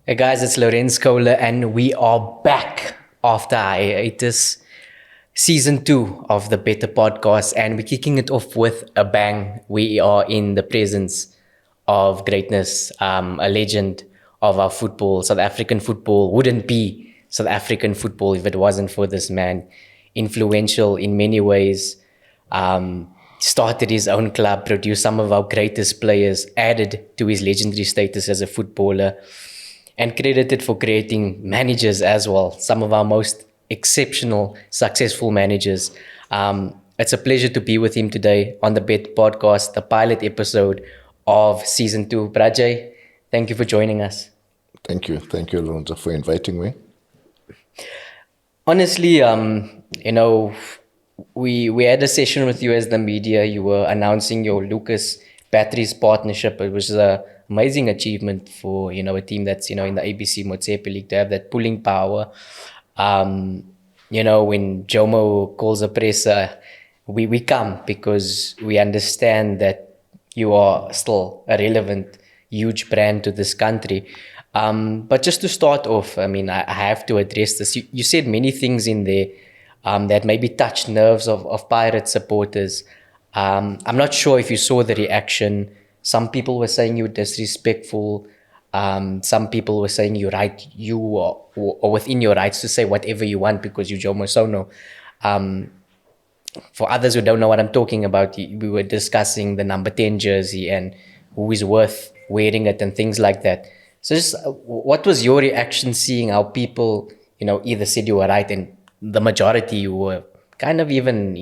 Hey guys, it's Lorenz and we are back after hiatus, season 2 of the Bettor Podcast, and we're kicking it off with a bang. We are in the presence of greatness, a legend of our football. South African football wouldn't be South African football if it wasn't for this man. Influential in many ways, started his own club, produced some of our greatest players, added to his legendary status as a footballer, and credited for creating managers as well, some of our most exceptional, successful managers. It's a pleasure to be with him today on the Bettor Podcast, the pilot episode of season 2. Brajay, thank you for joining us. Thank you, Lorenz, for inviting me. Honestly, we had a session with you as the media. You were announcing your Lucas Batteries partnership. It was an amazing achievement for a team that's in the ABC Motsepe League to have that pulling power. When Jomo calls a presser, we come because we understand that you are still a relevant, huge brand to this country. But just to start off, I have to address this. You said many things in there that maybe touched nerves of Pirate supporters. I'm not sure if you saw the reaction. Some people were saying you were disrespectful. Some people were saying you are within your rights to say whatever you want because you're Jomo Sono. For others who don't know what I'm talking about, we were discussing the number 10 jersey and who is worth wearing it and things like that. So just what was your reaction seeing how people, either said you were right and the majority were kind of even,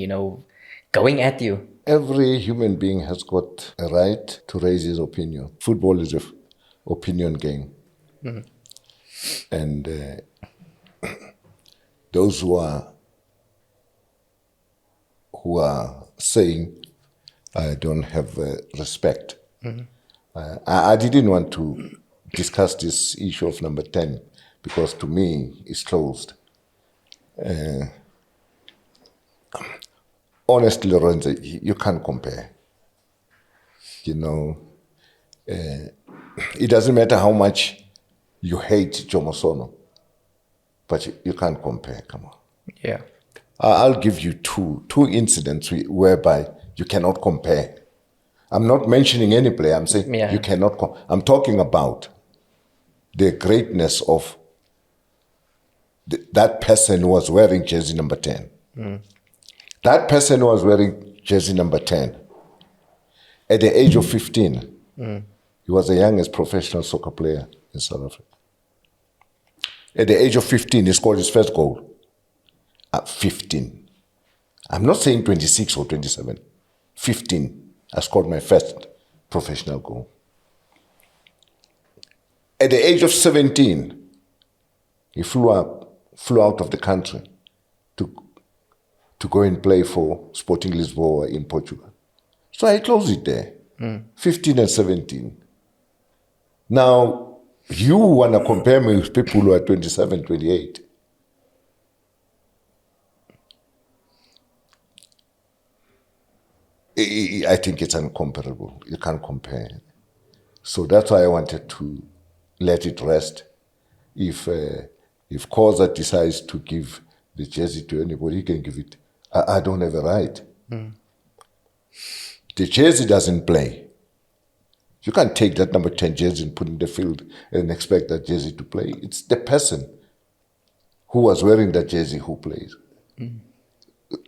going at you? Every human being has got a right to raise his opinion. Football is an opinion game. Mm-hmm. And those who are saying I don't have respect. Mm-hmm. I didn't want to discuss this issue of number 10 because to me it's closed. Honestly, Lorenz, you can't compare. It doesn't matter how much you hate Jomo Sono, but you can't compare. Come on. Yeah. I'll give you two incidents whereby you cannot compare. I'm not mentioning any player. I'm saying you cannot. I'm talking about the greatness of that person who was wearing jersey number 10. Mm. That person who was wearing jersey number 10, at the age of 15, he was the youngest professional soccer player in South Africa. At the age of 15, he scored his first goal. At 15. I'm not saying 26 or 27. 15, I scored my first professional goal. At the age of 17, he flew out of the country to go and play for Sporting Lisboa in Portugal. So I closed it there, 15 and 17. Now, you want to compare me with people who are 27, 28. I think it's incomparable. You can't compare. So that's why I wanted to let it rest. If Khoza decides to give the jersey to anybody, he can give it. I don't have a right. Mm. The jersey doesn't play. You can't take that number 10 jersey and put in the field and expect that jersey to play. It's the person who was wearing that jersey who plays. Mm.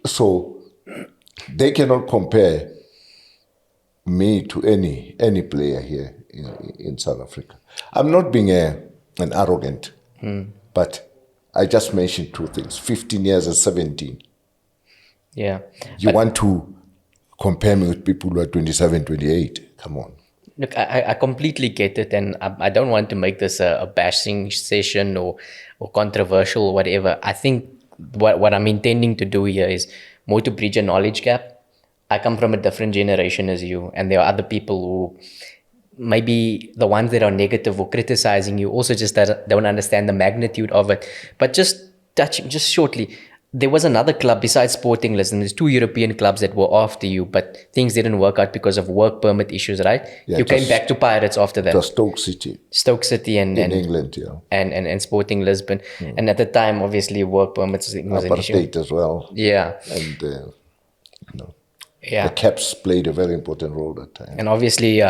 So they cannot compare me to any player here in South Africa. I'm not being an arrogant, but I just mentioned two things, 15 years and 17. Yeah. You want to compare me with people who are 27, 28. Come on. Look, I completely get it, and I don't want to make this a bashing session or controversial or whatever. I think what I'm intending to do here is more to bridge a knowledge gap. I come from a different generation as you, and there are other people who maybe the ones that are negative or criticizing you also just don't understand the magnitude of it. But just touching, just shortly, there was another club besides Sporting Lisbon. There's 2 European clubs that were after you, but things didn't work out because of work permit issues, right? Yeah, You came back to Pirates after that. It was Stoke City Stoke City and England, yeah. and Sporting Lisbon. And at the time, obviously, work permits was an issue. Apartheid as well. Yeah. And, the Yeah. caps played a very important role that time. And obviously,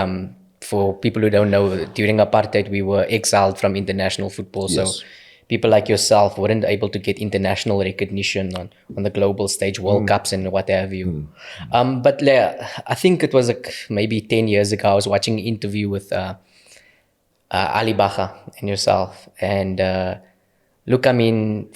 for people who don't know, during apartheid, we were exiled from international football. Yes. So people like yourself weren't able to get international recognition on the global stage, World Cups and what have you. But I think it was like maybe 10 years ago, I was watching an interview with Ali Bacha and yourself. And look, I mean,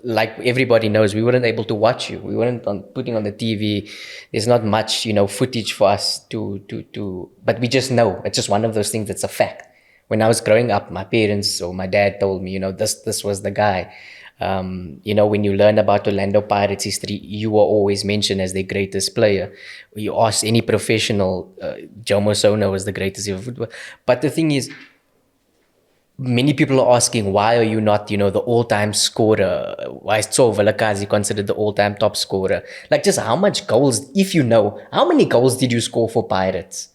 like everybody knows, we weren't able to watch you. We weren't putting on the TV. There's not much, footage for us to, but we just know. It's just one of those things that's a fact. When I was growing up, my parents or my dad told me, this was the guy. When you learn about Orlando Pirates history, you were always mentioned as their greatest player. You ask any professional, Jomo Sono was the greatest ever footballer. But the thing is, many people are asking, why are you not, the all-time scorer? Why is Tso Vilakazi considered the all-time top scorer? Like, just how much goals, if you know, how many goals did you score for Pirates?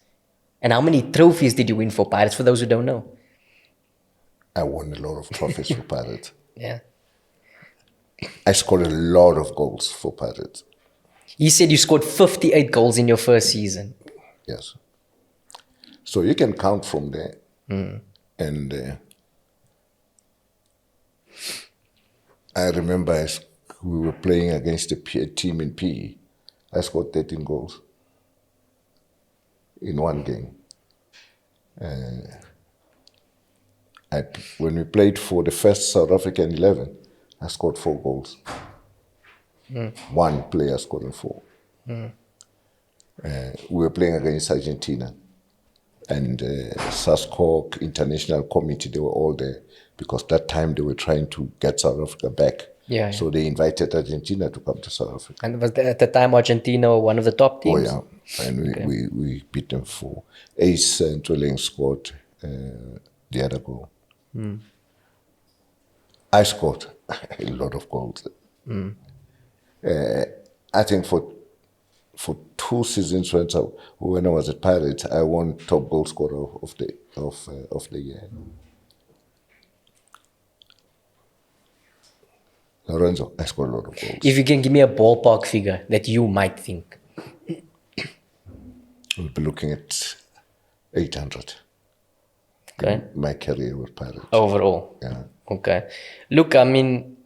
And how many trophies did you win for Pirates, for those who don't know? I won a lot of trophies for Pirates. Yeah. I scored a lot of goals for Pirates. You said you scored 58 goals in your first season. Yes. So you can count from there. And I remember we were playing against a team in PE. I scored 13 goals in one game. When we played for the first South African 11, I scored 4 goals. One player scored 4. We were playing against Argentina. And SASCOC, International Committee, they were all there because that time they were trying to get South Africa back. Yeah. So they invited Argentina to come to South Africa. And was at the time Argentina one of the top teams? Oh, yeah. And we beat them for Ace and Twilling scored the other goal. I scored a lot of goals. I think for 2 seasons when I was at Pirates, I won top goal scorer of the year. Lorenzo, I scored a lot of goals. If you can give me a ballpark figure that you might think. We'll be looking at 800. Okay. My career with Pirates. Overall. Yeah. Okay. Look, I mean.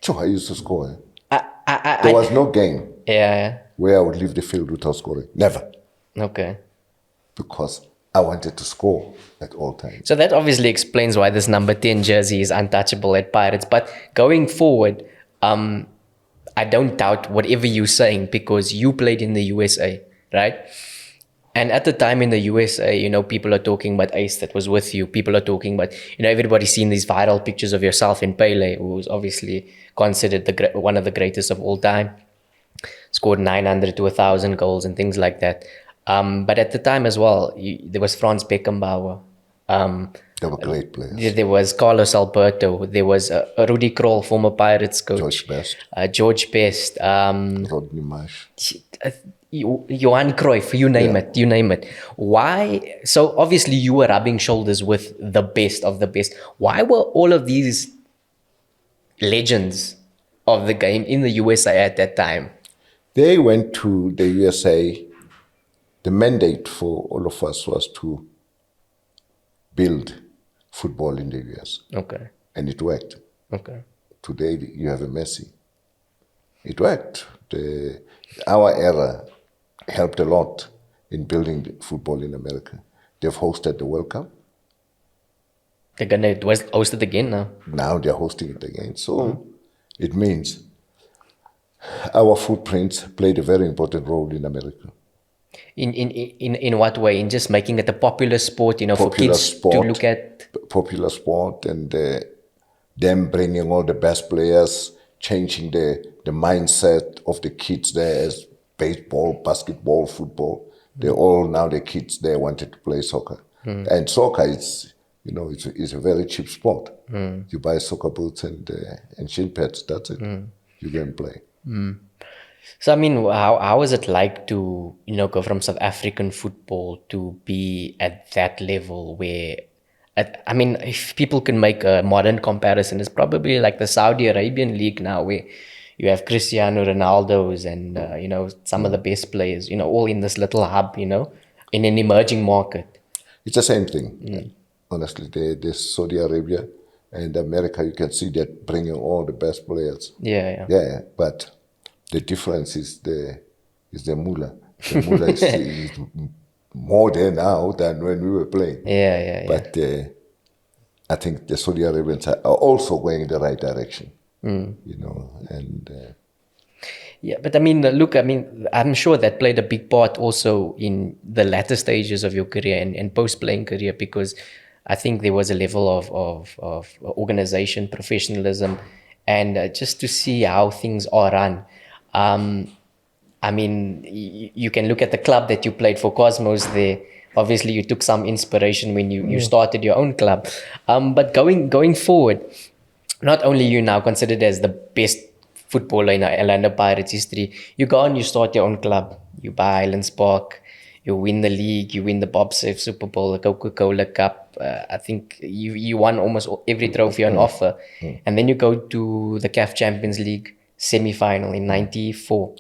So I used to score. There was no game where I would leave the field without scoring. Never. Okay. Because I wanted to score at all times. So that obviously explains why this number 10 jersey is untouchable at Pirates. But going forward, I don't doubt whatever you're saying because you played in the USA, right? And at the time in the USA, people are talking about Ace that was with you. People are talking about, everybody's seen these viral pictures of yourself in Pele, who was obviously considered one of the greatest of all time. Scored 900 to 1,000 goals and things like that. But at the time as well, there was Franz Beckenbauer. They were great players. There was Carlos Alberto. There was Rudy Kroll, former Pirates coach. George Best. George Best. Rodney Marsh. Johan Cruyff, you name it. Why? So obviously you were rubbing shoulders with the best of the best. Why were all of these legends of the game in the USA at that time? They went to the USA. The mandate for all of us was to build football in the US. Okay. And it worked. Okay. Today you have a Messi. It worked. Our era helped a lot in building football in America. They've hosted the World Cup. They're going to host it again now. Now they're hosting it again. So it means our footprints played a very important role in America. In what way? In just making it a popular sport, for kids to look at? Popular sport and them bringing all the best players, changing the mindset of the kids there as baseball, basketball, football. They all, now the kids there wanted to play soccer. And soccer is it's a very cheap sport. You buy soccer boots and shin pads. That's it. You go and play. So, I mean, how is it like to, go from South African football to be at that level where, I mean, if people can make a modern comparison, it's probably like the Saudi Arabian league now, where you have Cristiano Ronaldo's and, some of the best players, all in this little hub, in an emerging market. It's the same thing. Honestly, there's Saudi Arabia and America. You can see that bringing all the best players. Yeah. But the difference is the mullah. The mullah is more there now than when we were playing. Yeah. But I think the Saudi Arabians are also going in the right direction. Yeah, but I mean, look, I'm sure that played a big part also in the latter stages of your career and post-playing career, because I think there was a level of organization, professionalism, and just to see how things are run. I mean, you can look at the club that you played for, Cosmos there. Obviously, you took some inspiration when you started your own club. But going forward, not only you now considered as the best footballer in Orlando Pirates history, you go and you start your own club. You buy Highlands Park, you win the league, you win the Bob Safe Super Bowl, the Coca-Cola Cup. I think you won almost every trophy on offer. And then you go to the CAF Champions League semi-final in 94.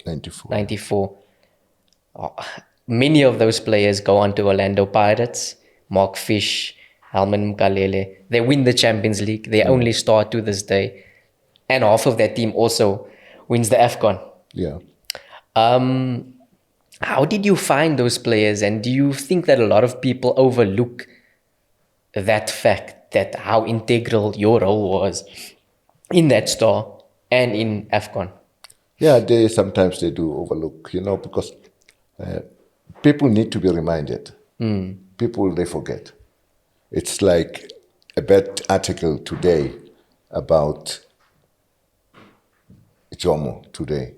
Many of those players go on to Orlando Pirates. Mark Fish, Helman Mkalele. They win the Champions League. They only star to this day. And half of that team also wins the AFCON. Yeah. How did you find those players? And do you think that a lot of people overlook that fact, that how integral your role was in that star and in AFCON? Yeah, sometimes they do overlook, because people need to be reminded. People, they forget. It's like a bad article today about Jomo today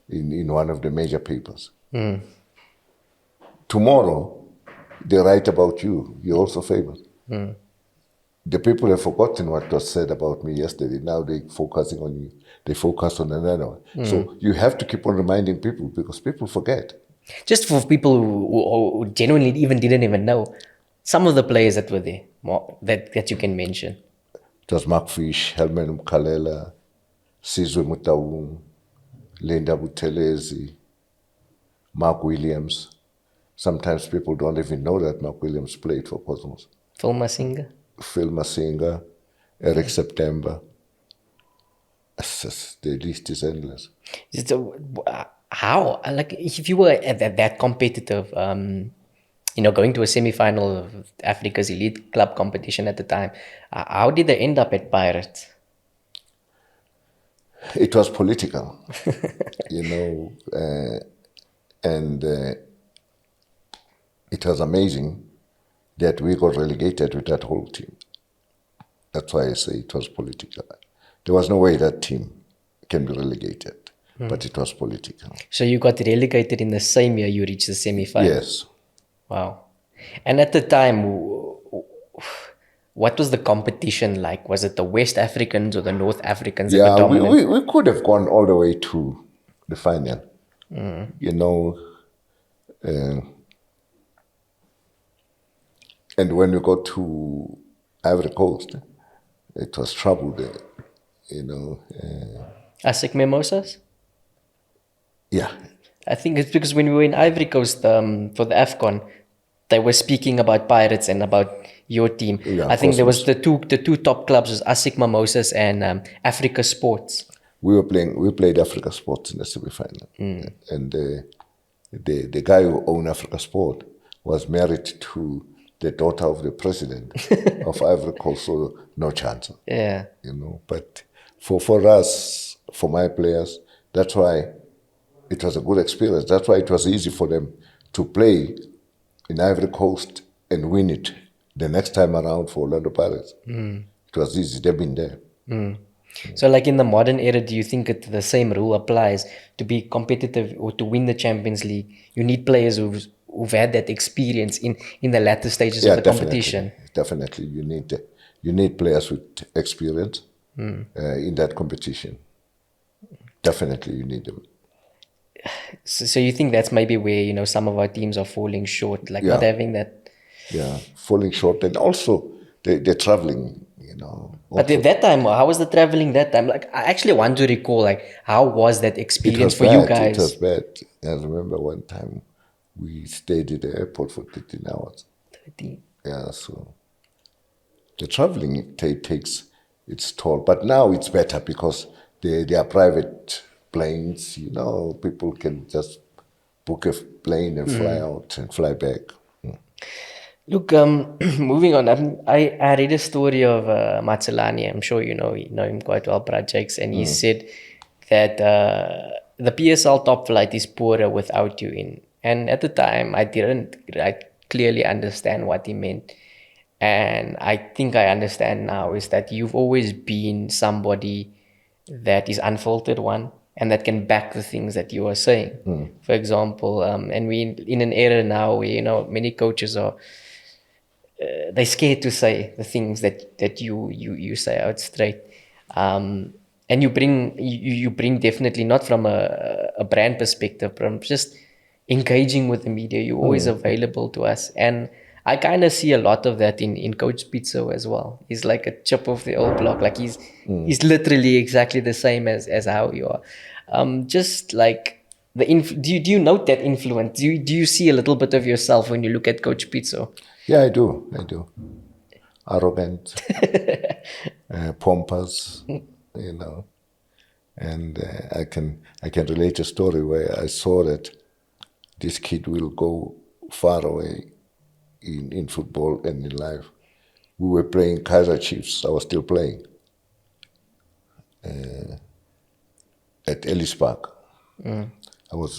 in one of the major papers. Tomorrow, they write about you. You're also famous. The people have forgotten what was said about me yesterday. Now they're focusing on you. They focus on another one. So you have to keep on reminding people, because people forget. Just for people who genuinely didn't even know, some of the players that were there, that you can mention. It was Mark Fish, Helman Mkalela, Sizwe Mutaung, Linda Buthelezi, Mark Williams. Sometimes people don't even know that Mark Williams played for Cosmos. Phil Masinga, Eric September. The list is endless. How? Like, if you were that competitive, going to a semi-final of Africa's elite club competition at the time, how did they end up at Pirates? It was political, and it was amazing that we got relegated with that whole team. That's why I say it was political. There was no way that team can be relegated, but it was political. So you got relegated in the same year you reached the semi-final? Yes. Wow. And at the time, what was the competition like? Was it the West Africans or the North Africans that were dominant? We could have gone all the way to the final. And when we got to Ivory Coast, it was trouble there, ASIC Mimosas? Yeah. I think it's because when we were in Ivory Coast for the AFCON, they were speaking about Pirates and about your team. Yeah, I think there was the two top clubs was ASIC Mimosas and Africa Sports. We played Africa Sports in the semi-final, and the guy who owned Africa Sport was married to the daughter of the president of Ivory Coast, so no chance. Yeah. But for us, for my players, that's why it was a good experience. That's why it was easy for them to play in Ivory Coast and win it the next time around for Orlando Pirates. It was easy. They've been there. So like in the modern era, do you think the same rule applies? To be competitive or to win the Champions League, you need players who've had that experience in the latter stages Yeah, of the competition. Definitely, you need players with experience in that competition. Definitely, you need them. So you think that's maybe where some of our teams are falling short, like not Yeah. having that. Yeah, falling short, and also they're traveling. But Also, at that time, how was the traveling that time? Like, I actually want to recall, like, how was that it experience was for you bad. It was guys? bad. I remember one time we stayed at the airport for 13 hours. 13. Yeah, so the traveling takes its toll. But now it's better because they are private planes. People can just book a plane and fly out and fly back. Look, moving on. I read a story of Matsalani. I'm sure you know him quite well, projects, and he said that the PSL top flight is poorer without you in. And at the time, I didn't clearly understand what he meant, and I think I understand now. Is that you've always been somebody that is unfiltered one and that can back the things that you are saying. For example, and we in an era now where many coaches are they're scared to say the things that you say out straight. And you bring definitely not from a brand perspective, from just engaging with the media. You're always available to us, and I kind of see a lot of that in Coach Pitso as well. He's like a chip of the old block. Like he's literally exactly the same as how you are. Just like do you note that influence? Do you see a little bit of yourself when you look at Coach Pitso? Yeah, I do. Arrogant, pompous, and I can relate a story where I saw that this kid will go far away in football and in life. We were playing Kaiser Chiefs. I was still playing at Ellis Park. I was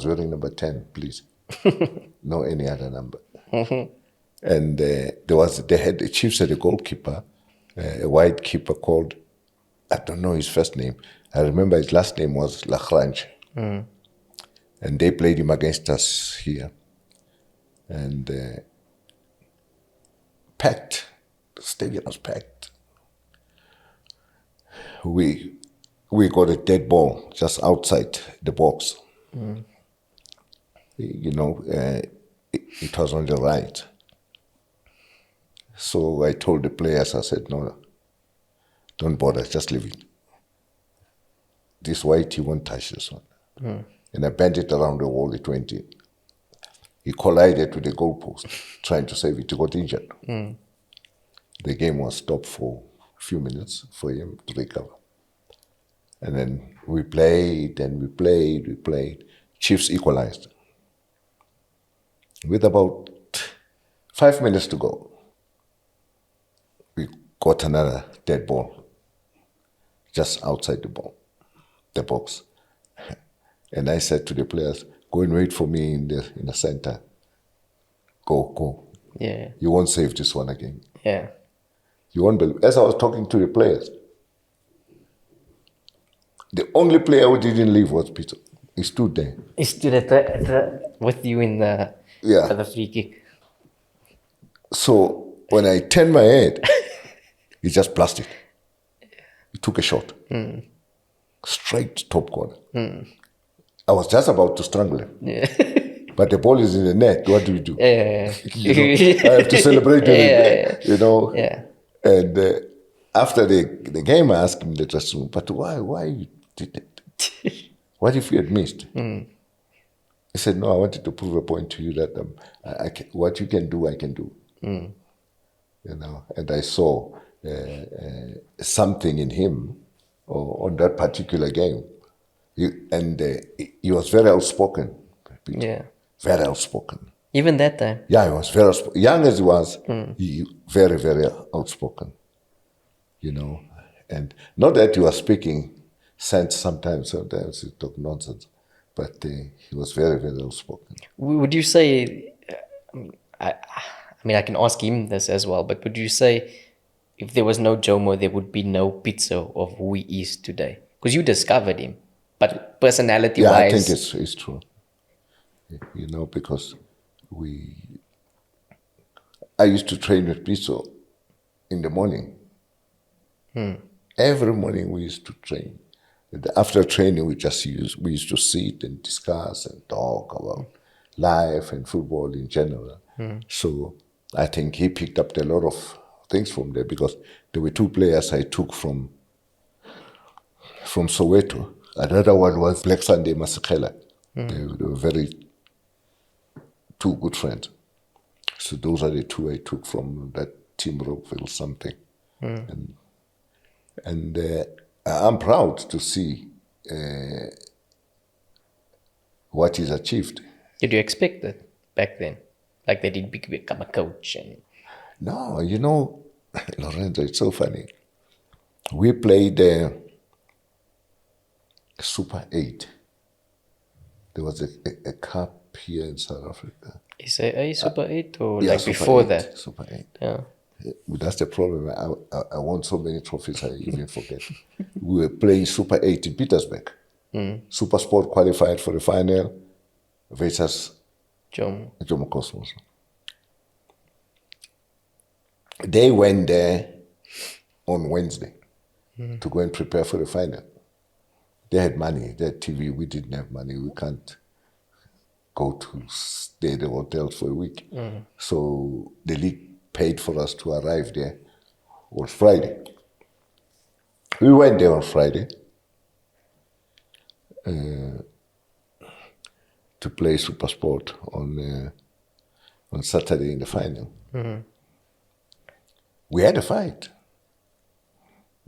wearing number 10, please. No any other number. And the Chiefs had a goalkeeper, a white keeper called, I don't know his first name. I remember his last name was Lorenz. And they played him against us here. And packed. The stadium was packed. We got a dead ball just outside the box. It was on the right. So I told the players, I said, no, don't bother, just leave it. This white, he won't touch this one. And I bent it around the wall, it went in. He collided with the goalpost, trying to save it. He got injured. The game was stopped for a few minutes for him to recover. And then we played, and we played. Chiefs equalized. With about 5 minutes to go, we got another dead ball just outside the box. And I said to the players, go and wait for me in the center. Go. Yeah. You won't save this one again. Yeah. You won't believe. As I was talking to the players, the only player who didn't leave was Pitso. He stood there. He stood with you in the for the free kick. So when I turned my head, he just blasted. He took a shot. Straight top corner. I was just about to strangle him. Yeah. But the ball is in the net. What do we do? Yeah. I have to celebrate with it. Yeah. And after the game, I asked him in the dressing room, but why you did it? What if you had missed? He said, no, I wanted to prove a point to you that what you can do, I can do. And I saw something in him on that particular game. He was very outspoken. Peter. Yeah. Very outspoken. Even that time. Yeah, he was very outspoken. Young as he was, he very, very outspoken. And not that he was speaking sense sometimes he talked nonsense, but he was very, very outspoken. Would you say, I can ask him this as well, but would you say if there was no Jomo, there would be no Pitso of who he is today? Because you discovered him, but personality-wise... Yeah, I think it's true. Because I used to train with Pitso in the morning. Every morning we used to train. After training, we used to sit and discuss and talk about life and football in general. So I think he picked up a lot of things from there, because there were 2 players I took from Soweto. Another one was Black Sunday Masekela. They were very 2 good friends. So those are the 2 I took from that team, Rockville something. And I'm proud to see what he's achieved. Did you expect that back then? Like that he'd become a coach? No, Lorenz, it's so funny. We played Super 8. There was a cup here in South Africa. Is it a Super 8 or Yeah, like Super before 8, that? Super 8. Yeah. That's the problem. I won so many trophies, I even forget. We were playing Super 8 in Petersburg. Super Sport qualified for the final versus Jomo Cosmos. They went there on Wednesday to go and prepare for the final. They had money, they had TV. We didn't have money. We can't go to stay at the hotels for a week. So the league paid for us to arrive there on Friday. We went there on Friday to play Super Sport on Saturday in the final. We had a fight.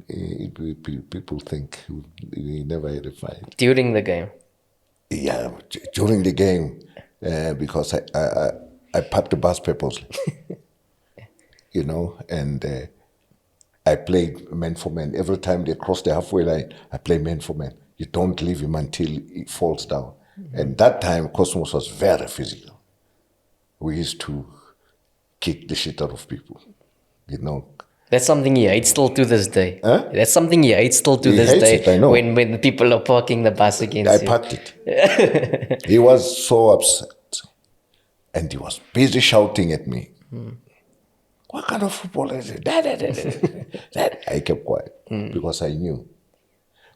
People think we never had a fight. During the game? Yeah, during the game, because I packed the bus purposely. And I played man for man. Every time they cross the halfway line, I play man for man. You don't leave him until he falls down. And that time, Cosmos was very physical. We used to kick the shit out of people, That's something he hates still to this day. Huh? That's something he hates still to He this hates day. it, I know. When the people are parking the bus against I you. packed it. He was so upset. And he was busy shouting at me. What kind of football is it? That. I kept quiet because I knew.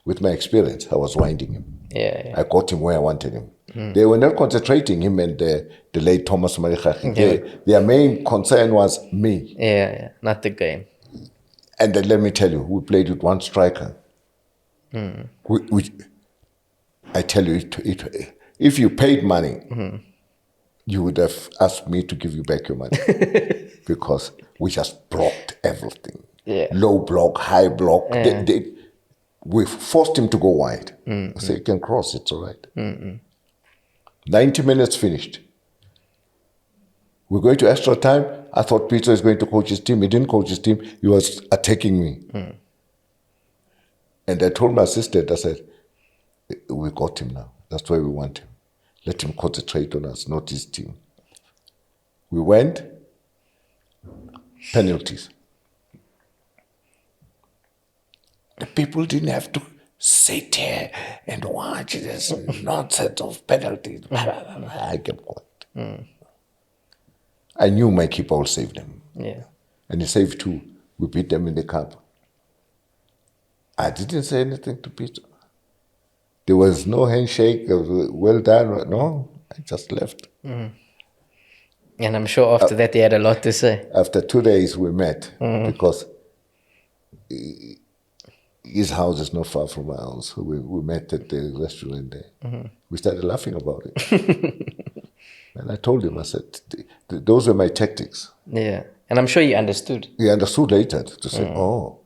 With my experience, I was winding him. Yeah. I got him where I wanted him. They were not concentrating him and the late Thomas Marikaki. Their main concern was me. Yeah, not the game. And then let me tell you, we played with 1 striker. I tell you, if you paid money, you would have asked me to give you back your money. Because we just blocked everything. Yeah. Low block, high block. We forced him to go wide. So you can cross, it's all right. 90 minutes finished. We're going to extra time. I thought Pitso is going to coach his team. He didn't coach his team. He was attacking me. And I told my assistant, I said, we got him now. That's why we want him. Let him concentrate on us, not his team. We went, penalties. The people didn't have to sit here and watch this nonsense of penalties. I kept quiet. I knew my keeper will save them. Yeah. And he saved 2. We beat them in the cup. I didn't say anything to Peter. There was no handshake, well done. No, I just left. And I'm sure after that he had a lot to say. After 2 days we met because his house is not far from my house. So we met at the restaurant there. We started laughing about it. And I told him, I said, those were my tactics. Yeah. And I'm sure he understood. He understood later to say, oh.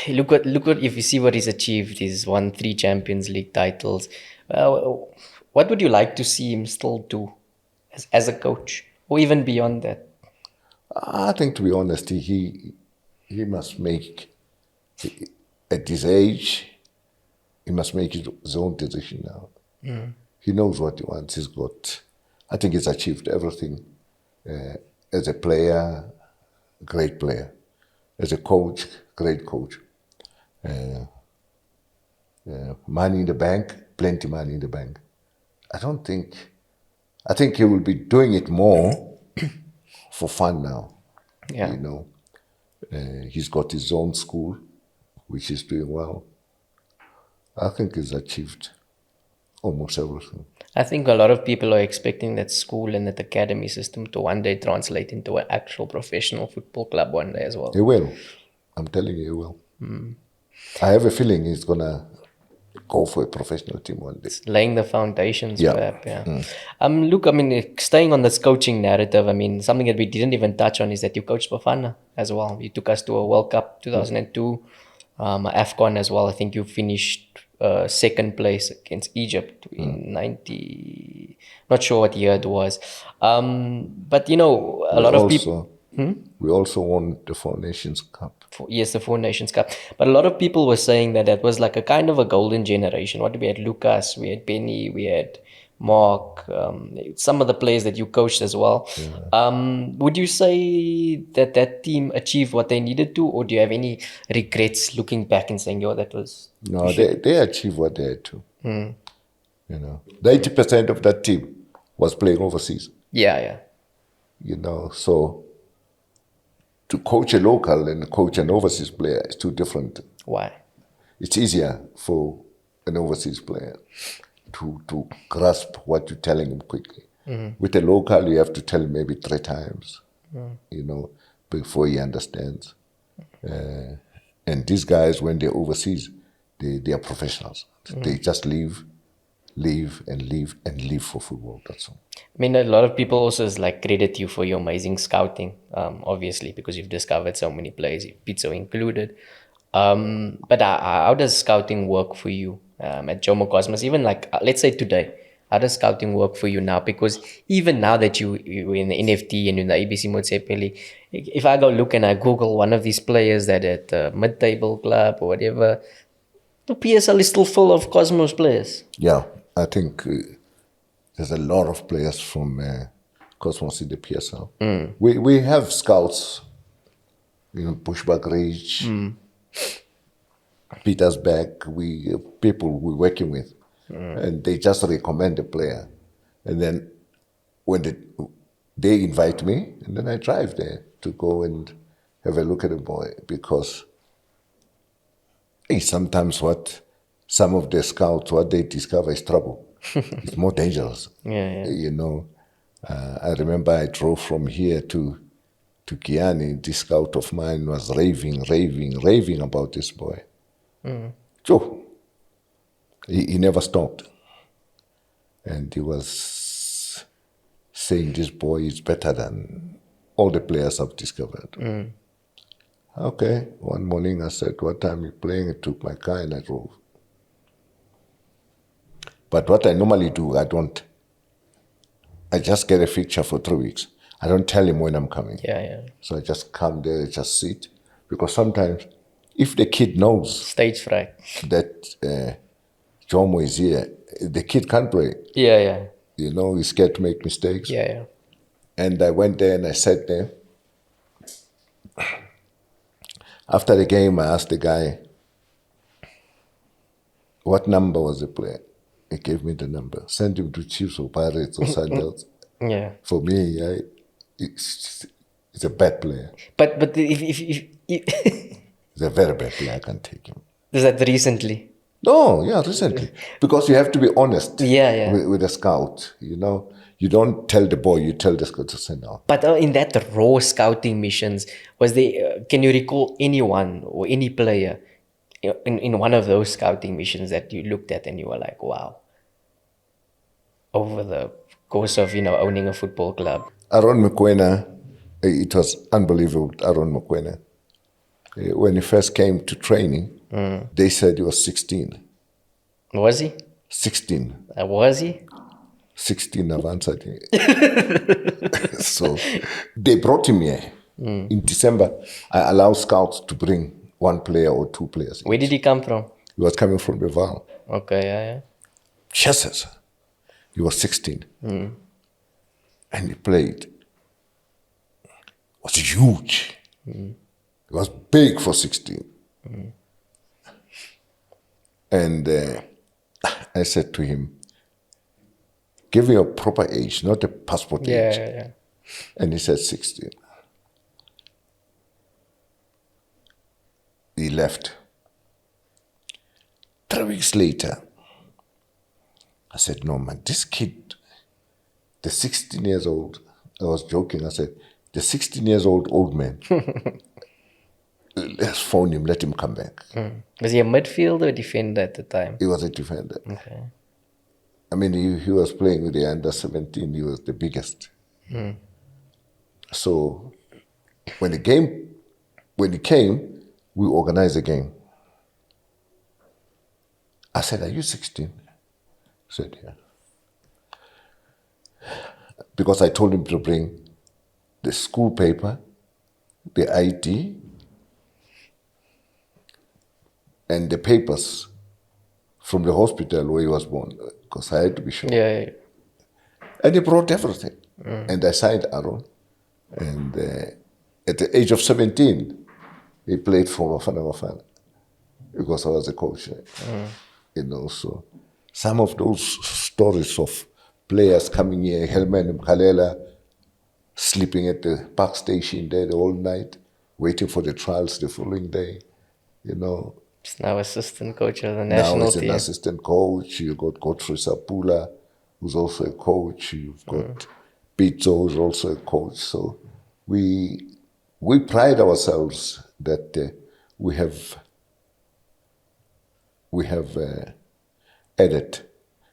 Look what if you see what he's achieved. He's won 3 Champions League titles. What would you like to see him still do as a coach, or even beyond that? I think, to be honest, he must make, at his age, he must make his own decision now. He knows what he wants. I think he's achieved everything. As a player, great player. As a coach, great coach. Money in the bank, plenty money in the bank. I think he will be doing it more for fun now. Yeah. You know, he's got his own school, which is doing well. I think he's achieved almost everything. I think a lot of people are expecting that school and that academy system to one day translate into an actual professional football club one day as well. He will. I'm telling you, he will. I have a feeling he's going to go for a professional team one day. Laying the foundations, Yeah. perhaps. Yeah. Look, I mean, staying on this coaching narrative, I mean, something that we didn't even touch on is that you coached Bafana as well. You took us to a World Cup 2002, AFCON as well. I think you finished second place against Egypt in 90. Not sure what year it was. But you know, a lot of people. We also won the Four Nations Cup. Yes, the Four Nations Cup. But a lot of people were saying that that was like a kind of a golden generation. What we had Lucas, we had Benny, we had Mark, some of the players that you coached as well. Would you say that that team achieved what they needed to, or do you have any regrets looking back and saying, yo, that was... No, they achieved what they had to. You know, the 80% of that team was playing overseas. Yeah. You know, so to coach a local and coach an overseas player is too different. Why? It's easier for an overseas player to grasp what you're telling him quickly. With a local, you have to tell him maybe 3 times, you know, before he understands. And these guys, when they're overseas, they are professionals. They just live for football. That's all. I mean, a lot of people also credit you for your amazing scouting, obviously, because you've discovered so many players, Pitso included. But how does scouting work for you at Jomo Cosmos? Even let's say today, how does scouting work for you now? Because even now that you're in the NFT and in the ABC Motsepeli, if I go look and I Google one of these players that at a mid-table club or whatever, the PSL is still full of Cosmos players. Yeah, I think there's a lot of players from Cosmos in the PSL. We have scouts, you know, Bushbuck Ridge, Petersburg, people we're working with, and they just recommend a player. And then when they invite me, and then I drive there to go and have a look at the boy, because sometimes what some of the scouts, what they discover is trouble. It's more dangerous. Yeah. You know, I remember I drove from here to Kiani. This scout of mine was raving about this boy. Joe, he never stopped. And he was saying this boy is better than all the players I've discovered. Okay, one morning I said, what time are you playing? I took my car and I drove. But what I normally do, I just get a fixture for 3 weeks. I don't tell him when I'm coming. Yeah. So I just come there, just sit. Because sometimes, if the kid knows Stage fright. that Jomo is here, the kid can't play. Yeah. You know, he's scared to make mistakes. Yeah. And I went there and I sat there. After the game, I asked the guy, what number was the player? He gave me the number. Send him to Chiefs or Pirates or Sandals. Yeah. For me, it's a bad player. But if He's a very bad player. I can't take him. is that recently? No, yeah, recently. Because you have to be honest with a scout. You know, you don't tell the boy, you tell the scout to say no. But in that raw scouting missions, was there? Can you recall anyone or any player in one of those scouting missions that you looked at and you were like, wow? Over the course of owning a football club. Aaron Mokwena, it was unbelievable. Aaron Mokwena, when he first came to training, they said he was 16. Was he? 16. Was he? 16, I've answered. So they brought him here. In December, I allowed scouts to bring 1 player or 2 players. Where did he come from? He was coming from Beval. Okay, yeah. Jesus. He was 16. And he played. It was huge. It was big for 16. And I said to him, give me a proper age, not a passport age. Yeah. And he said 16. He left. 3 weeks later, I said, no, man, this kid, the 16 years old, I was joking, I said, the 16 years old man, let's phone him, let him come back. Was he a midfielder or defender at the time? He was a defender. Okay. I mean, he was playing with the under 17, he was the biggest. So when he came, we organized a game. I said, are you 16? He said, yeah. Because I told him to bring the school paper, the ID, and the papers from the hospital where he was born, because I had to be sure. Yeah. And he brought everything. And I signed Aaron. And at the age of 17, he played for Mafana because I was a coach. You know, so some of those stories of players coming here, Helman Mkalela, sleeping at the park station there the whole night, waiting for the trials the following day, you know. He's now assistant coach of the national Now he's team. an assistant coach. You've got Godfrey Sapula, who's also a coach. You've got Pitso, who's also a coach. So we pride ourselves that we have added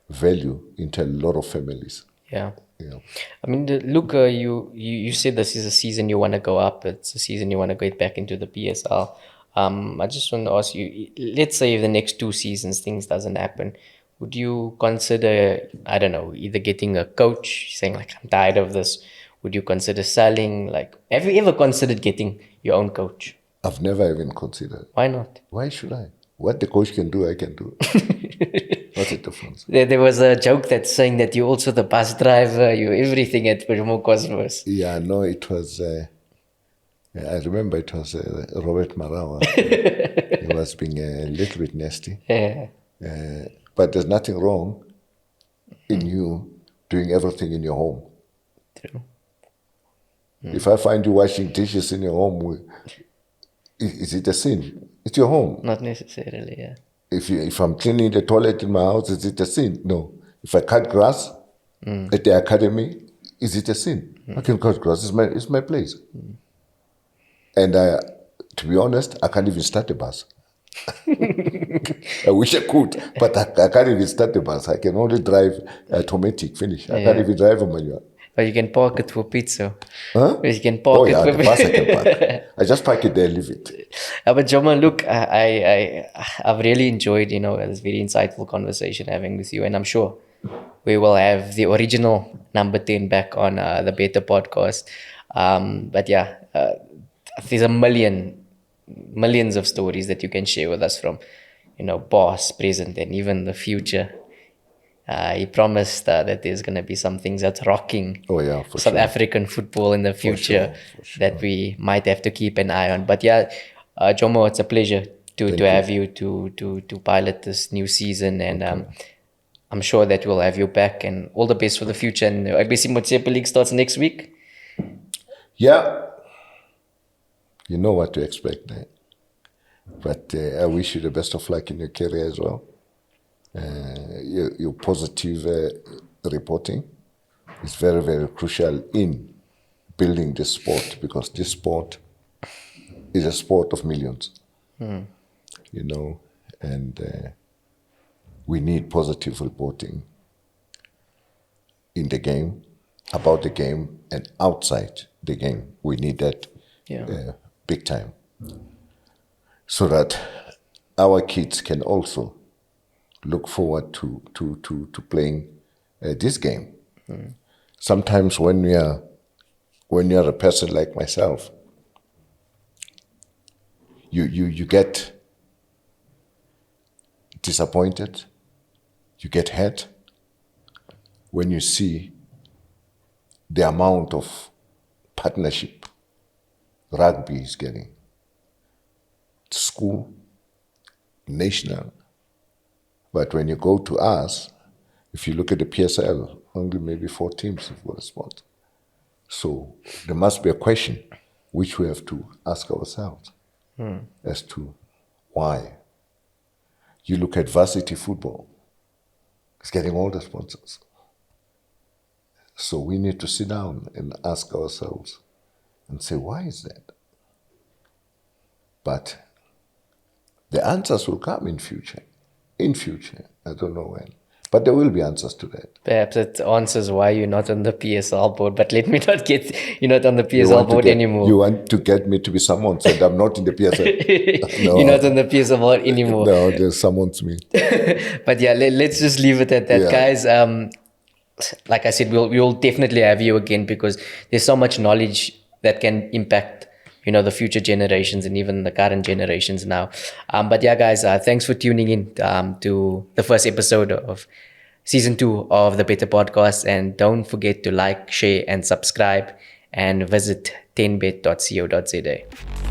value into a lot of families. Yeah. Yeah. I mean, look, you said this is a season you want to go up. It's a season you want to get back into the PSL. I just want to ask you, let's say if the next 2 seasons things doesn't happen, would you consider, I don't know, either getting a coach, saying like, I'm tired of this? Would you consider selling? Like, have you ever considered getting your own coach? I've never even considered. Why not? Why should I? What the coach can do, I can do. What's the difference? There was a joke that's saying that you're also the bus driver, you're everything at Jomo Cosmos. Yeah, no, it was, I remember it was Robert Marawa. He was being a little bit nasty. Yeah. But there's nothing wrong in you doing everything in your home. True. If I find you washing dishes in your home, is it a sin? It's your home. Not necessarily, yeah. If I'm cleaning the toilet in my house, is it a sin? No. If I cut grass at the academy, is it a sin? I can cut grass. It's my place. And to be honest, I can't even start a bus. I wish I could, but I can't even start a bus. I can only drive automatic, finish. I can't even drive a manual. But you can park it for pizza. Huh? You can park Oh yeah, it the bus I can park. I just park it there, leave it. But Jomo, look, I've really enjoyed, this very insightful conversation having with you, and I'm sure we will have the original number 10 back on the Bettor Podcast. But yeah, there's millions of stories that you can share with us from, past, present, and even the future. He promised that there's going to be some things that's rocking South African football in the future that we might have to keep an eye on. But yeah, Jomo, it's a pleasure to have you to pilot this new season, and I'm sure that we'll have you back, and all the best for the future. And IBC Motsepe League starts next week. Yeah, you know what to expect, eh? But I wish you the best of luck in your career as well. Your positive reporting is very, very crucial in building this sport, because this sport is a sport of millions, and we need positive reporting in the game, about the game, and outside the game. We need that big time, so that our kids can also look forward to playing this game. Sometimes when you're a person like myself, you get disappointed, you get hurt when you see the amount of partnership rugby is getting. School, national. But when you go to us, if you look at the PSL, only maybe 4 teams have got a spot. So there must be a question which we have to ask ourselves as to why. You look at varsity football, it's getting all the sponsors. So we need to sit down and ask ourselves and say, why is that? But the answers will come in future. In future, I don't know when. But there will be answers to that. Perhaps it answers why you're not on the PSL board, but let me not get you're not on the PSL board anymore. You want to get me to be someone said I'm not in the PSL. No, You're not on the PSL board anymore. No, there's someone's me. But yeah, let's just leave it at that, Yeah. guys. Like I said, we'll definitely have you again because there's so much knowledge that can impact the future generations and even the current generations now. But yeah, guys, thanks for tuning in to the first episode of season 2 of the Bettor Podcast. And don't forget to like, share, and subscribe, and visit 10bet.co.za.